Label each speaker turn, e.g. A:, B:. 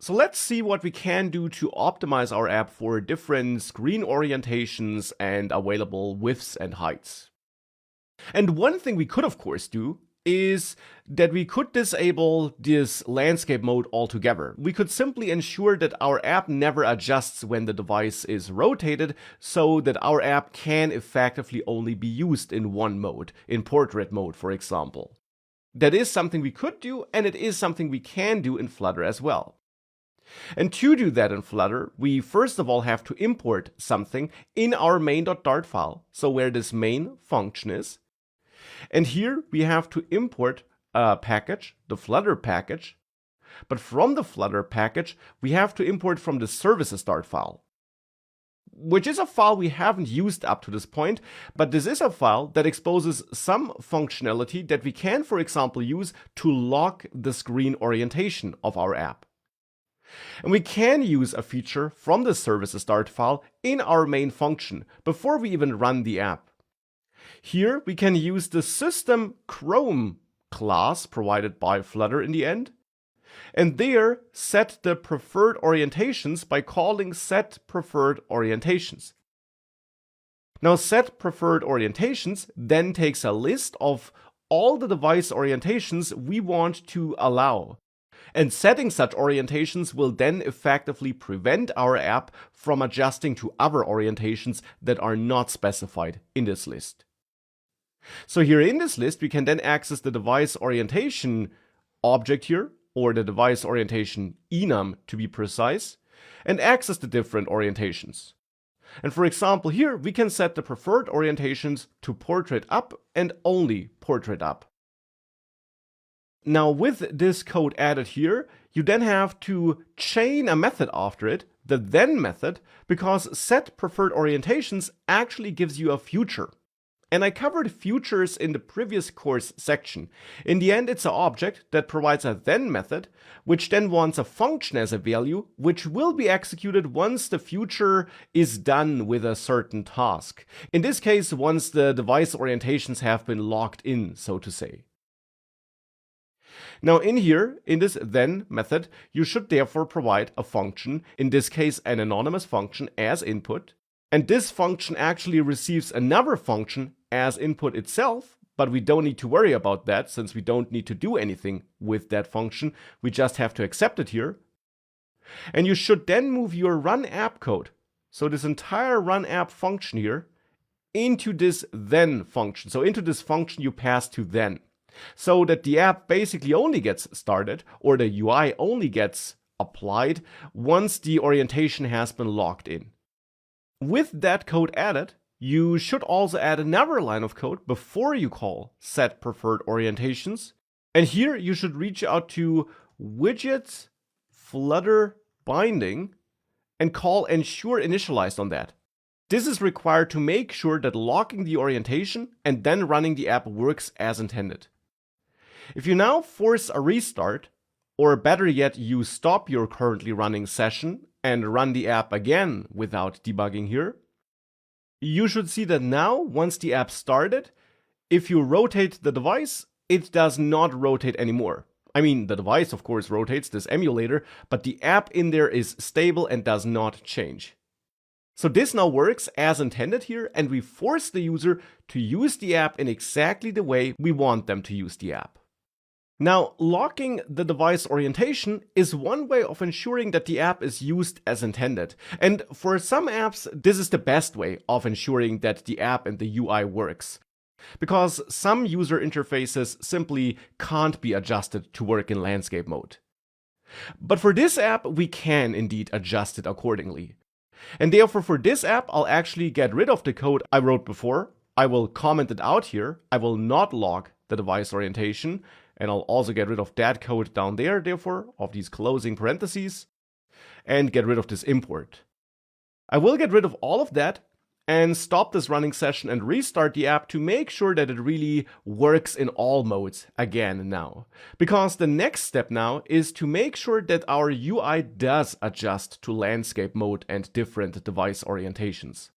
A: So let's see what we can do to optimize our app for different screen orientations and available widths and heights. And one thing we could of course do is that we could disable this landscape mode altogether. We could simply ensure that our app never adjusts when the device is rotated, so that our app can effectively only be used in one mode, in portrait mode for example. That is something we could do, and it is something we can do in Flutter as well. And to do that in Flutter, we first of all have to import something in our main.dart file, so where this main function is. And here we have to import a package, the Flutter package. But from the Flutter package, we have to import from the services.dart file, which is a file we haven't used up to this point, but this is a file that exposes some functionality that we can, for example, use to lock the screen orientation of our app. And we can use a feature from the services.dart file in our main function before we even run the app. Here we can use the system Chrome class provided by Flutter in the end, and there set the preferred orientations by calling set preferred orientations. Now set preferred orientations then takes a list of all the device orientations we want to allow. And setting such orientations will then effectively prevent our app from adjusting to other orientations that are not specified in this list. So here in this list, we can then access the device orientation object here, or the device orientation enum to be precise, and access the different orientations. And for example, here we can set the preferred orientations to portrait up and only portrait up. Now with this code added here, you then have to chain a method after it, the then method, because set preferred orientations actually gives you a future. And I covered futures in the previous course section. In the end, it's an object that provides a then method, which then wants a function as a value, which will be executed once the future is done with a certain task. In this case, once the device orientations have been locked in, so to say. Now in here, in this then method, you should therefore provide a function, in this case an anonymous function, as input. And this function actually receives another function as input itself, but we don't need to worry about that since we don't need to do anything with that function. We just have to accept it here. And you should then move your run app code, so this entire run app function here, into this then function. So into this function you pass to then, so that the app basically only gets started, or the UI only gets applied once the orientation has been locked in. With that code added, you should also add another line of code before you call set preferred orientations. And here you should reach out to widget flutter binding and call ensure initialized on that. This is required to make sure that locking the orientation and then running the app works as intended. If you now force a restart, or better yet, you stop your currently running session and run the app again without debugging here, you should see that now, once the app started, if you rotate the device, it does not rotate anymore. I mean, the device of course rotates, this emulator, but the app in there is stable and does not change. So this now works as intended here, and we force the user to use the app in exactly the way we want them to use the app. Now, locking the device orientation is one way of ensuring that the app is used as intended. And for some apps, this is the best way of ensuring that the app and the UI works. Because some user interfaces simply can't be adjusted to work in landscape mode. But for this app, we can indeed adjust it accordingly. And therefore for this app, I'll actually get rid of the code I wrote before. I will comment it out here. I will not lock the device orientation. And I'll also get rid of that code down there, therefore, of these closing parentheses, and get rid of this import. I will get rid of all of that and stop this running session and restart the app to make sure that it really works in all modes again now. Because the next step now is to make sure that our UI does adjust to landscape mode and different device orientations.